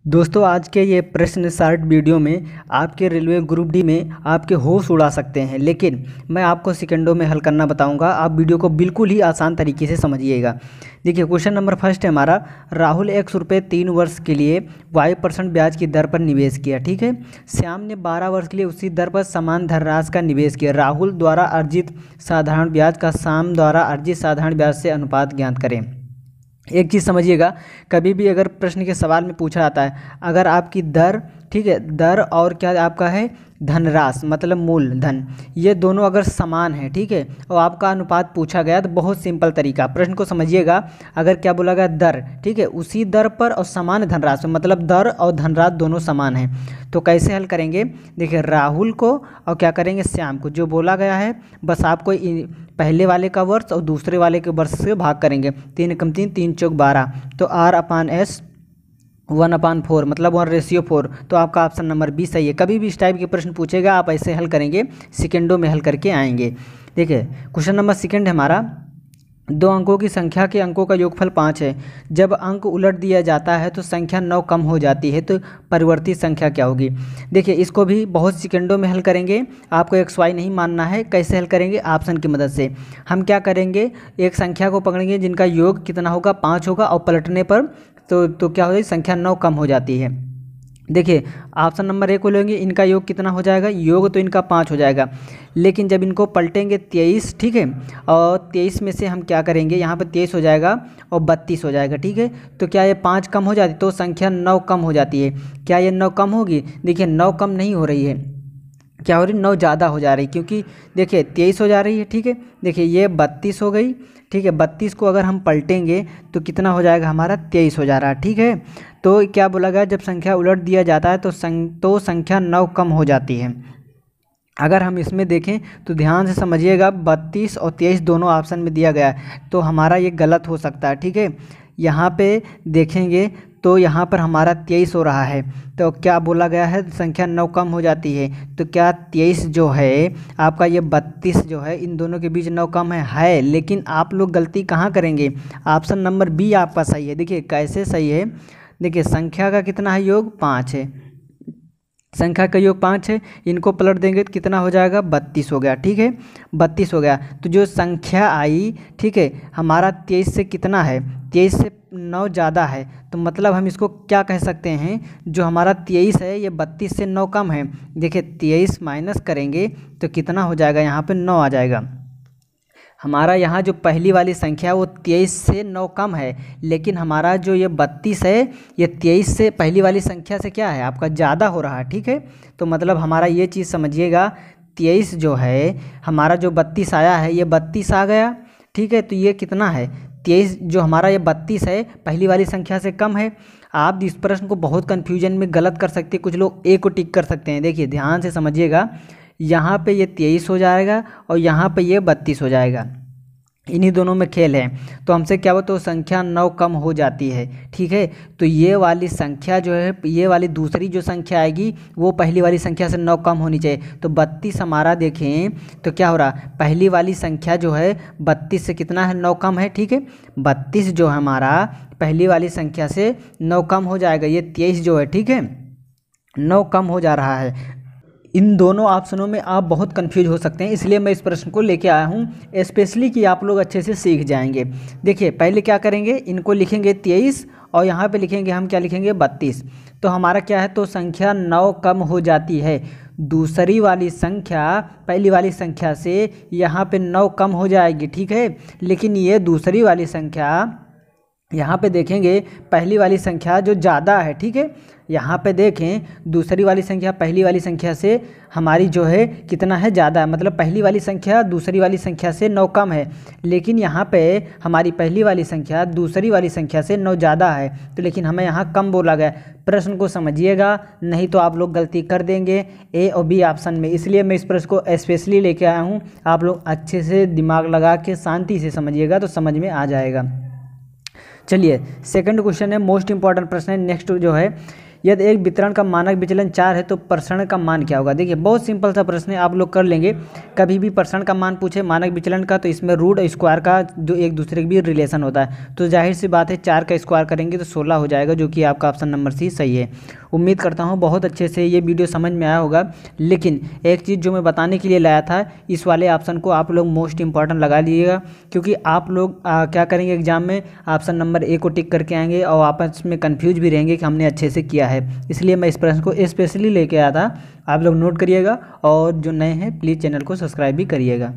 दोस्तों आज के ये प्रश्न शॉर्ट वीडियो में आपके रेलवे ग्रुप डी में आपके होश उड़ा सकते हैं, लेकिन मैं आपको सेकंडों में हल करना बताऊंगा। आप वीडियो को बिल्कुल ही आसान तरीके से समझिएगा। देखिए क्वेश्चन नंबर फर्स्ट है हमारा, राहुल 100 रुपये 3 वर्ष के लिए 22% ब्याज की दर पर निवेश किया। ठीक है, श्याम ने 12 वर्ष के लिए उसी दर पर समान धनराशि का निवेश किया। राहुल द्वारा अर्जित साधारण ब्याज का श्याम द्वारा अर्जित साधारण ब्याज से अनुपात ज्ञात करें। एक चीज़ समझिएगा, कभी भी अगर प्रश्न के सवाल में पूछा जाता है, अगर आपकी दर, ठीक है, दर और क्या आपका है धनराशि मतलब मूलधन, ये दोनों अगर समान है, ठीक है, और आपका अनुपात पूछा गया, तो बहुत सिंपल तरीका, प्रश्न को समझिएगा। अगर क्या बोला गया दर, ठीक है, उसी दर पर और समान धनराशि मतलब दर और धनराशि दोनों समान है, तो कैसे हल करेंगे। देखिए राहुल को और क्या करेंगे श्याम को, जो बोला गया है बस आपको पहले वाले का वर्ष और दूसरे वाले के वर्ष से भाग करेंगे। 3 एकम 3, 3 चौक 12, तो R/S 1/4 मतलब 1:4। तो आपका ऑप्शन नंबर बी सही है। कभी भी इस टाइप के प्रश्न पूछेगा आप ऐसे हल करेंगे, सेकेंडों में हल करके आएंगे। देखिए क्वेश्चन नंबर सेकंड है हमारा, 2 अंकों की संख्या के अंकों का योगफल 5 है। जब अंक उलट दिया जाता है तो संख्या 9 कम हो जाती है, तो परिवर्तित संख्या क्या होगी। देखिए इसको भी बहुत सेकंडों में हल करेंगे, आपको XY नहीं मानना है। कैसे हल करेंगे, ऑप्शन की मदद से। हम क्या करेंगे, एक संख्या को पकड़ेंगे जिनका योग कितना होगा 5 होगा, और पलटने पर तो क्या हो जाएगी, संख्या 9 कम हो जाती है। देखिए ऑप्शन नंबर 1 को लेंगे, इनका योग कितना हो जाएगा, योग तो इनका 5 हो जाएगा, लेकिन जब इनको पलटेंगे 23, ठीक है, और 23 में से हम क्या करेंगे, यहाँ पर 23 हो जाएगा और 32 हो जाएगा। ठीक है, तो क्या ये 5 कम हो जाती, तो संख्या 9 कम हो जाती है। क्या ये 9 कम होगी, देखिए 9 कम नहीं हो रही है, क्या हो रही, 9 ज़्यादा हो जा रही, क्योंकि देखिए 23 हो जा रही है। ठीक है, देखिए ये 32 हो गई। ठीक है, 32 को अगर हम पलटेंगे तो कितना हो जाएगा हमारा, 23 हो जा रहा है। ठीक है, तो क्या बोला गया, जब संख्या उलट दिया जाता है तो संख्या 9 कम हो जाती है। अगर हम इसमें देखें तो ध्यान से समझिएगा, 32 और 23 दोनों ऑप्शन में दिया गया है, तो हमारा ये गलत हो सकता है। ठीक है, यहाँ पे देखेंगे तो यहाँ पर हमारा 23 हो रहा है, तो क्या बोला गया है, संख्या 9 कम हो जाती है, तो क्या 23 जो है आपका, ये 32 जो है, इन दोनों के बीच 9 कम है, लेकिन आप लोग गलती कहाँ करेंगे, ऑप्शन नंबर बी आपका सही है। देखिए कैसे सही है, देखिए संख्या का कितना है, योग 5 है, संख्या का योग 5 है, इनको पलट देंगे तो कितना हो जाएगा, 32 हो गया। ठीक है, 32 हो गया, तो जो संख्या आई, ठीक है, हमारा 23 से कितना है, 23 से 9 ज़्यादा है, तो मतलब हम इसको क्या कह सकते हैं, जो हमारा 23 है ये 32 से 9 कम है। देखिए 23 माइनस करेंगे तो कितना हो जाएगा, यहाँ पे 9 आ जाएगा। हमारा यहाँ जो पहली वाली संख्या वो 23 से 9 कम है, लेकिन हमारा जो ये 32 है ये 23 से पहली वाली संख्या से क्या है, आपका ज़्यादा हो रहा है। ठीक है, तो मतलब हमारा ये चीज़ समझिएगा, 23 जो है हमारा, जो 32 आया है ये 32 आ गया। ठीक है, तो ये कितना है, 23 जो हमारा ये 32 है पहली वाली संख्या से कम है। आप इस प्रश्न को बहुत कन्फ्यूजन में गलत कर सकते हैं, कुछ लोग ए को टिक कर सकते हैं। देखिए ध्यान से समझिएगा, यहाँ पे ये 23 हो जाएगा और यहाँ पे ये 32 हो जाएगा, इन्हीं दोनों में खेल है, तो हमसे क्या हो, तो संख्या 9 कम हो जाती है। ठीक है, तो ये वाली संख्या जो है, ये वाली दूसरी जो संख्या आएगी वो पहली वाली संख्या से 9 कम होनी चाहिए। तो 32 हमारा देखें तो क्या हो रहा, पहली वाली संख्या जो है 32 से कितना है, 9 कम है। ठीक है, 32 जो है हमारा पहली वाली संख्या से 9 कम हो जाएगा, ये 23 जो है, ठीक है, 9 कम हो जा रहा है। इन दोनों ऑप्शनों में आप बहुत कंफ्यूज हो सकते हैं, इसलिए मैं इस प्रश्न को लेके आया हूँ स्पेशली कि आप लोग अच्छे से सीख जाएंगे। देखिए पहले क्या करेंगे, इनको लिखेंगे 23 और यहाँ पे लिखेंगे, हम क्या लिखेंगे 32, तो हमारा क्या है, तो संख्या 9 कम हो जाती है। दूसरी वाली संख्या पहली वाली संख्या से यहाँ पे 9 कम हो जाएगी। ठीक है, लेकिन ये दूसरी वाली संख्या यहाँ पे देखेंगे, पहली वाली संख्या जो ज़्यादा है। ठीक है, यहाँ पे देखें दूसरी वाली संख्या पहली वाली संख्या से हमारी जो है कितना है, ज़्यादा है, मतलब पहली वाली संख्या दूसरी वाली संख्या से 9 कम है, लेकिन यहाँ पे हमारी पहली वाली संख्या दूसरी वाली संख्या से 9 ज़्यादा है, तो लेकिन हमें यहाँ कम बोला गया। प्रश्न को समझिएगा, नहीं तो आप लोग गलती कर देंगे ए और बी ऑप्शन में, इसलिए मैं इस प्रश्न को स्पेशली लेके आया हूँ। आप लोग अच्छे से दिमाग लगा के शांति से समझिएगा तो समझ में आ जाएगा। चलिए सेकंड क्वेश्चन है, मोस्ट इंपॉर्टेंट प्रश्न है। नेक्स्ट जो है, यदि एक वितरण का मानक विचलन 4 है तो प्रसरण का मान क्या होगा। देखिए बहुत सिंपल सा प्रश्न है, आप लोग कर लेंगे। कभी भी प्रसरण का मान पूछे मानक विचलन का, तो इसमें रूट स्क्वायर का जो एक दूसरे के भी रिलेशन होता है, तो जाहिर सी बात है 4 का स्क्वायर करेंगे तो 16 हो जाएगा, जो कि आपका ऑप्शन नंबर सी सही है। उम्मीद करता हूँ बहुत अच्छे से ये वीडियो समझ में आया होगा। लेकिन एक चीज़ जो मैं बताने के लिए लाया था, इस वाले ऑप्शन को आप लोग मोस्ट इंपॉर्टेंट लगा लीजिएगा, क्योंकि आप लोग क्या करेंगे एग्जाम में ऑप्शन नंबर ए को टिक करके आएंगे और आपस में कंफ्यूज भी रहेंगे कि हमने अच्छे से किया है। इसलिए मैं इस प्रश्न को स्पेशली लेके आया था। आप लोग नोट करिएगा और जो नए हैं प्लीज़ चैनल को सब्सक्राइब भी करिएगा।